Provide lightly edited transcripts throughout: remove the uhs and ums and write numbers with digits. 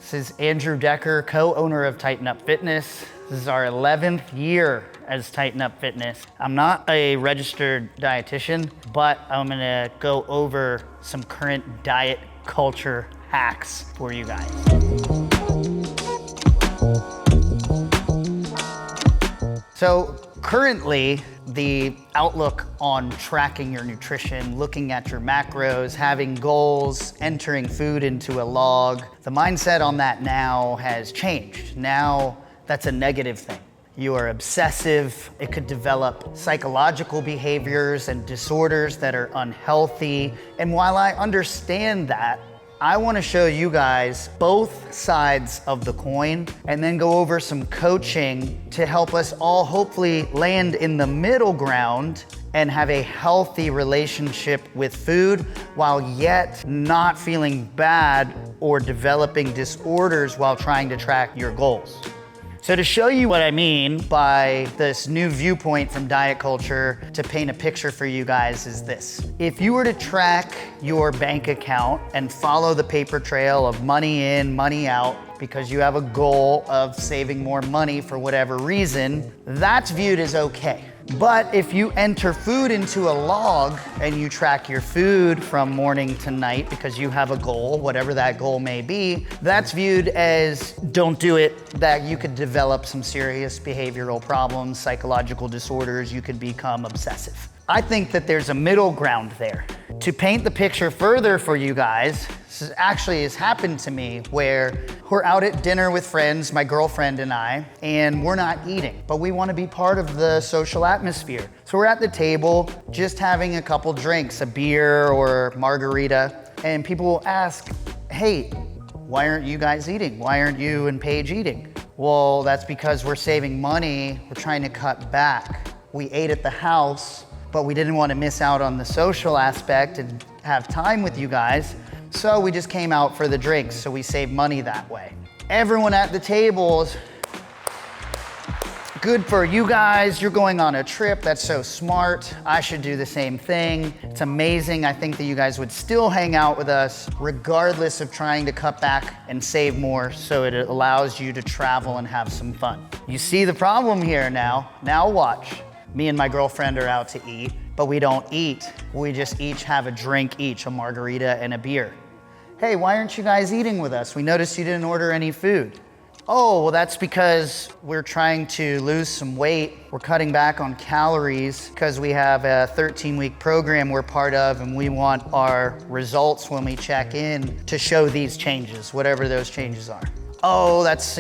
This is Andrew Decker, co-owner of Tighten Up Fitness. This is our 11th year as Tighten Up Fitness. I'm not a registered dietitian, but I'm gonna go over some current diet culture hacks for you guys. So currently, the outlook on tracking your nutrition, looking at your macros, having goals, entering food into a log, the mindset on that now has changed. Now that's a negative thing. You are obsessive. It could develop psychological behaviors and disorders that are unhealthy. And while I understand that, I want to show you guys both sides of the coin and then go over some coaching to help us all hopefully land in the middle ground and have a healthy relationship with food while yet not feeling bad or developing disorders while trying to track your goals. So to show you what I mean by this new viewpoint from diet culture to paint a picture for you guys is this. If you were to track your bank account and follow the paper trail of money in, money out, because you have a goal of saving more money for whatever reason, that's viewed as okay. But if you enter food into a log and you track your food from morning to night because you have a goal, whatever that goal may be, that's viewed as don't do it, that you could develop some serious behavioral problems, psychological disorders, you could become obsessive. I think that there's a middle ground there. To paint the picture further for you guys, this actually has happened to me where we're out at dinner with friends, my girlfriend and I, and we're not eating, but we want to be part of the social atmosphere. So we're at the table, just having a couple drinks, a beer or margarita, and people will ask, hey, why aren't you guys eating? Why aren't you and Paige eating? Well, that's because we're saving money, we're trying to cut back. We ate at the house, but we didn't want to miss out on the social aspect and have time with you guys. So we just came out for the drinks, so we saved money that way. Everyone at the table is good for you guys. You're going on a trip. That's so smart. I should do the same thing. It's amazing. I think that you guys would still hang out with us regardless of trying to cut back and save more, so it allows you to travel and have some fun. You see the problem here now. Now watch. Me and my girlfriend are out to eat, but we don't eat. We just each have a drink each, a margarita and a beer. Hey, why aren't you guys eating with us? We noticed you didn't order any food. Oh, well, that's because we're trying to lose some weight. We're cutting back on calories because we have a 13-week program we're part of, and we want our results when we check in to show these changes, whatever those changes are. Oh, that's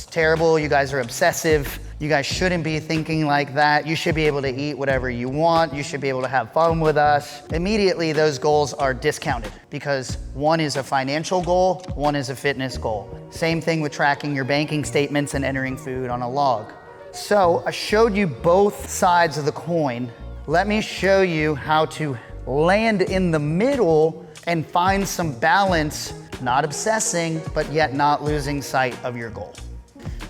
terrible. You guys are obsessive. You guys shouldn't be thinking like that. You should be able to eat whatever you want. You should be able to have fun with us. Immediately, those goals are discounted because one is a financial goal, one is a fitness goal. Same thing with tracking your banking statements and entering food on a log. So I showed you both sides of the coin. Let me show you how to land in the middle and find some balance, not obsessing, but yet not losing sight of your goal.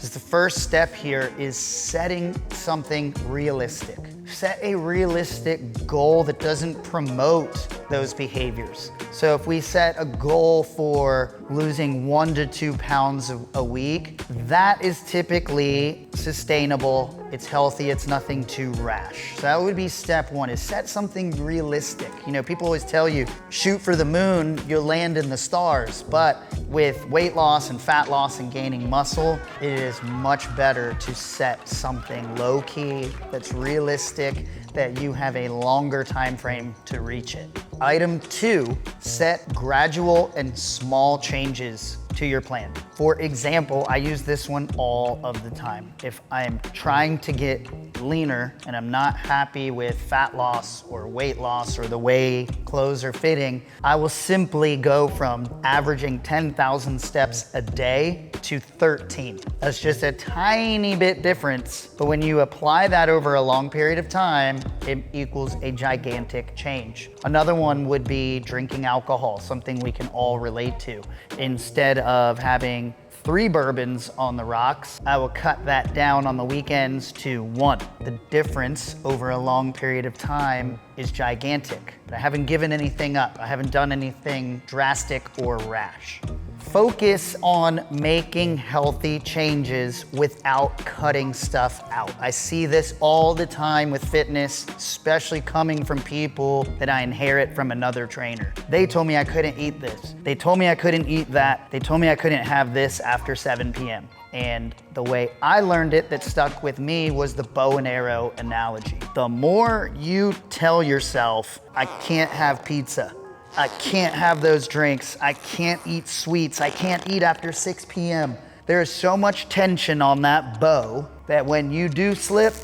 The first step here is setting something realistic. Set a realistic goal that doesn't promote those behaviors. So if we set a goal for losing 1 to 2 pounds a week, that is typically sustainable, it's healthy, it's nothing too rash. So that would be step one, is set something realistic. You know, people always tell you, shoot for the moon, you'll land in the stars. But with weight loss and fat loss and gaining muscle, it is much better to set something low key, that's realistic, that you have a longer time frame to reach it. Item 2, set gradual and small changes to your plan. For example, I use this one all of the time. If I'm trying to get leaner and I'm not happy with fat loss or weight loss or the way clothes are fitting, I will simply go from averaging 10,000 steps a day to 13. That's just a tiny bit difference, but when you apply that over a long period of time, it equals a gigantic change. Another one would be drinking alcohol, something we can all relate to. Instead of having 3 bourbons on the rocks, I will cut that down on the weekends to 1. The difference over a long period of time is gigantic. I haven't given anything up. I haven't done anything drastic or rash. Focus on making healthy changes without cutting stuff out. I see this all the time with fitness, especially coming from people that I inherit from another trainer. They told me I couldn't eat this. They told me I couldn't eat that. They told me I couldn't have this after 7 p.m. And the way I learned it that stuck with me was the bow and arrow analogy. The more you tell yourself, I can't have pizza, I can't have those drinks, I can't eat sweets, I can't eat after 6 p.m. There is so much tension on that bow that when you do slip,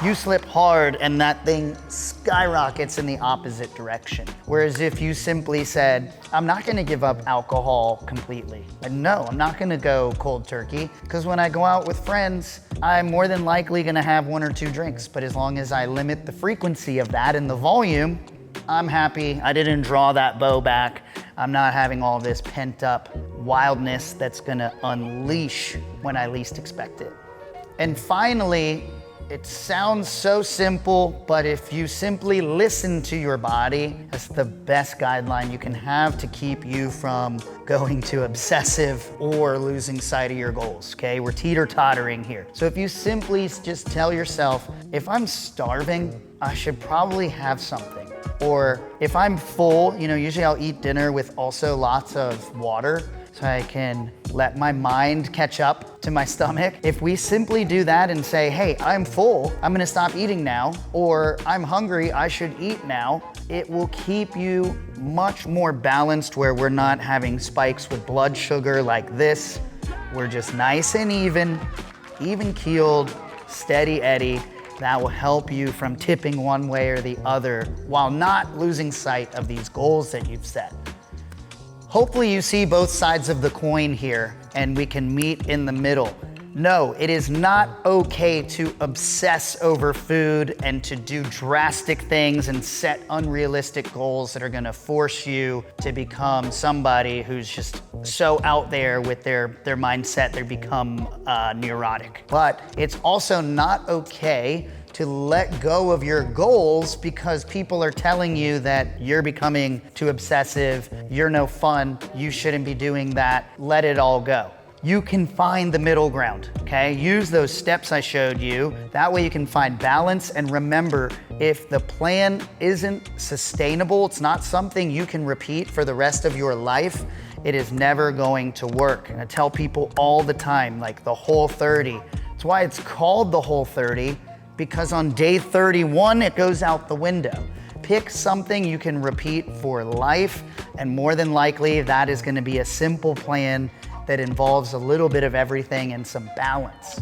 you slip hard and that thing skyrockets in the opposite direction. Whereas if you simply said, I'm not gonna give up alcohol completely. No, I'm not gonna go cold turkey, because when I go out with friends, I'm more than likely gonna have 1 or 2 drinks. But as long as I limit the frequency of that and the volume, I'm happy. I didn't draw that bow back. I'm not having all this pent up wildness that's gonna unleash when I least expect it. And finally, it sounds so simple, but if you simply listen to your body, that's the best guideline you can have to keep you from going to obsessive or losing sight of your goals, okay? We're teeter-tottering here. So if you simply just tell yourself, if I'm starving, I should probably have something. Or if I'm full, usually I'll eat dinner with also lots of water so I can let my mind catch up to my stomach. If we simply do that and say, hey, I'm full, I'm gonna stop eating now, or I'm hungry, I should eat now, it will keep you much more balanced where we're not having spikes with blood sugar like this. We're just nice and even keeled, steady Eddie. That will help you from tipping one way or the other while not losing sight of these goals that you've set. Hopefully you see both sides of the coin here and we can meet in the middle. No, it is not okay to obsess over food and to do drastic things and set unrealistic goals that are gonna force you to become somebody who's just so out there with their mindset, they become neurotic. But it's also not okay to let go of your goals because people are telling you that you're becoming too obsessive, you're no fun, you shouldn't be doing that. Let it all go. You can find the middle ground, okay? Use those steps I showed you. That way you can find balance, and remember, if the plan isn't sustainable, it's not something you can repeat for the rest of your life, it is never going to work. And I tell people all the time, like the Whole30. That's why it's called the Whole30, because on day 31, it goes out the window. Pick something you can repeat for life, and more than likely, that is gonna be a simple plan that involves a little bit of everything and some balance.